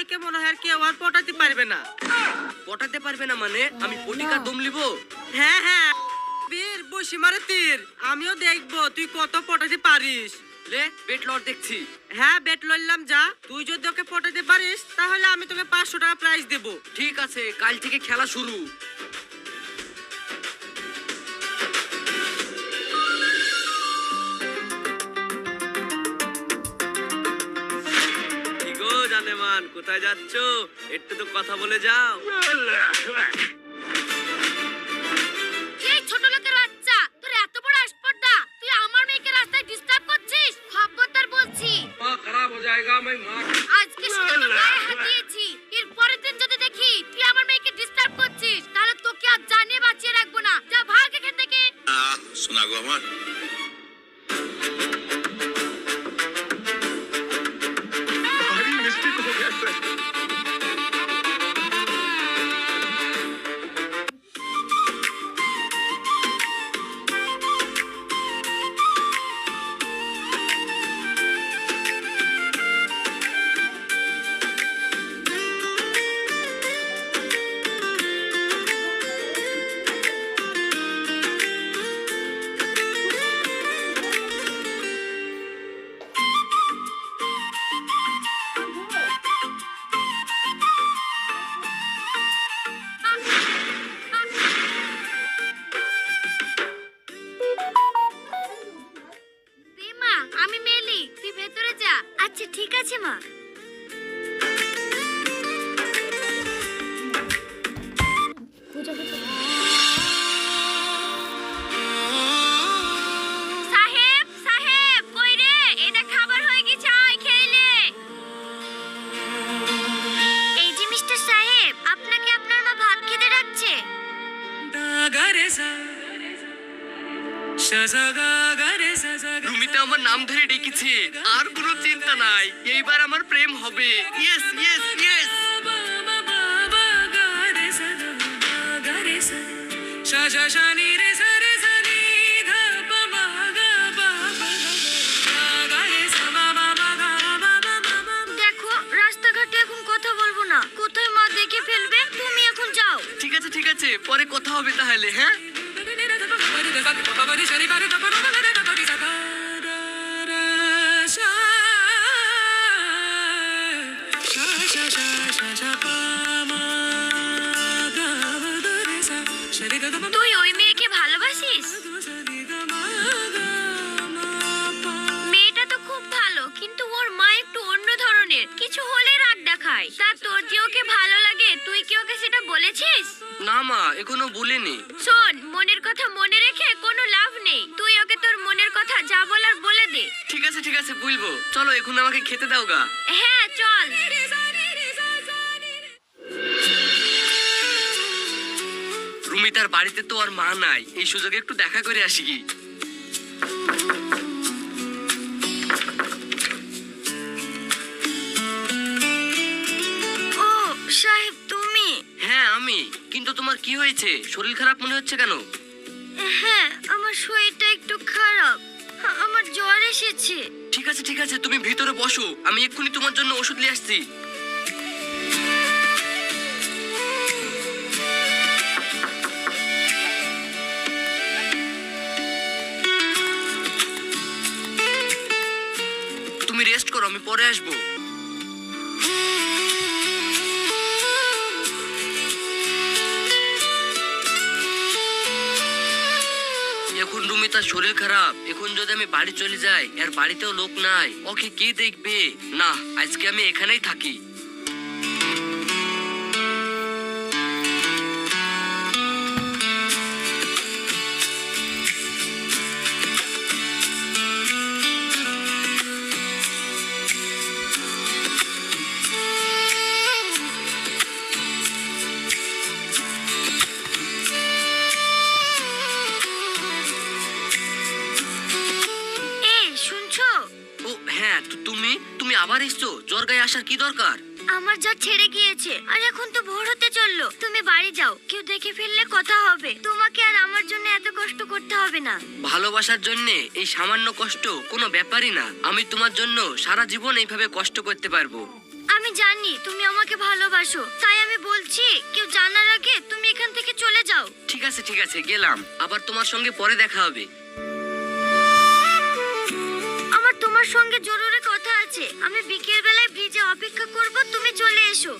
একে মনে হয় আর কেউ আর পটাতে পারবে না। পটাতে পারবে না মানে? আমি পটিকা দম লিব? হ্যাঁ হ্যাঁ, বীর বসি মারে তীর, আমিও দেখবো তুই কত পটাতে পারিস। লে বেট লট দেখছি। হ্যাঁ বেট লইলাম, যা তুই যদি ওকে পটাতে পারিস তাহলে আমি তোকে 500 টাকা প্রাইজ দেবো। ঠিক আছে, কাল থেকে খেলা শুরু। কি গো জানেমান, কোথায় যাচ্ছো? একটু তো কথা বলে যাও। এই ছোট লোকের বাচ্চা, তোর এত বড় আসপর্দা, তুই আমার মেয়েকে রাস্তায় ডিস্টার্ব করছিস। খবরদার বলছি, খারাপ হয়ে যায়গা मैं मार। আজকে শুধু তো গায়ে হাত দিয়েছি, এর পরের দিন যদি দেখি তুই আমার মেয়েকে ডিস্টার্ব করছিস তাহলে তোকে আর জানিয়ে বাঁচিয়ে রাখবো না। যা ভাগ এখান থেকে। শোনা গো আমার, দে মা, আমি মেলি, তুই ভেতরে যা। আচ্ছা ঠিক আছে মা। সাহেব সাহেব, কই রে? এটা খাবার হয়ে গেছে, আয় খেয়ে নে। এই যে মিস্টার সাহেব, আপনাকে আপনার মা ভাত খেতে ডাকছে। রুমিতা আমার নাম ধরে ডেকেছে, আর কোনো চিন্তা নাই, এইবার আমার প্রেম হবে। Yes yes yes. দেখো, রাস্তাঘাটে এখন কথা বলবো না, কোথায় মা দেখে ফেলবে। তুমি এখন যাও। ঠিক আছে, পরে কথা হবে তাহলে। হ্যাঁ, তুই ওই মেয়েকে ভালোবাসিস? মেয়েটা তো খুব ভালো, কিন্তু ওর মা একটু অন্য ধরনের, কিছু হলে রাগ দেখায়। তা তোর যে ওকে ভালো লাগে, তুই কি ওকে সেটা বলেছিস? না মা, এখনো বলিনি। শোন, মনের কথা মনে রেখে কোনো লাভ নেই। তুই ওকে তোর মনের কথা যা বলার বলে দে। ঠিক আছে বলবো। চলো এখন আমাকে খেতে দাও গা। হ্যাঁ চল। রুমিতার বাড়িতে তো আর মা নাই, এই সুযোগে একটু দেখা করে আসি কি। ও সাহেব, তুমি? হ্যাঁ আমি। কিন্তু তোমার কি হয়েছে? শরীর খারাপ মনে হচ্ছে কেন? হ্যাঁ, আমার শরীরটা একটু খারাপ, আমার জ্বর এসেছে। ঠিক আছে, তুমি ভিতরে বসো, আমি এক্ষুনি তোমার জন্য ওষুধ নিয়ে আসছি। তুমি রেস্ট করো, আমি পরে আসবো। এখন রুমিতার শরীর খারাপ, এখন যদি আমি বাড়ি চলে যাই, আর বাড়িতেও লোক নাই, ওকে কে দেখবে? না, আজকে আমি এখানেই থাকি। তুমি আবার এসছো? জ্বর গায়ে আসার কি দরকার? আমার জ্বর ছেড়ে গিয়েছে, আর এখন তো ভোর হতে চললো। তুমি বাড়ি যাও, কেউ দেখে ফেললে কথা হবে। তোমাকে আর আমার জন্য এত কষ্ট করতে হবে না। ভালোবাসার জন্য এই সামান্য কষ্ট কোনো ব্যাপারই না। আমি তোমার জন্য সারা জীবন এইভাবে কষ্ট করতে পারবো। আমি জানি তুমি আমাকে ভালোবাসো, তাই আমি বলছি কেউ জানার আগে তুমি এখান থেকে চলে যাও। ঠিক আছে গেলাম, আবার তোমার সঙ্গে পরে দেখা হবে। আমার তোমার সঙ্গে জরুরি কথা আছে। আমি বিকেল বেলায় ব্রিজে অপেক্ষা করব, তুমি চলে এসো।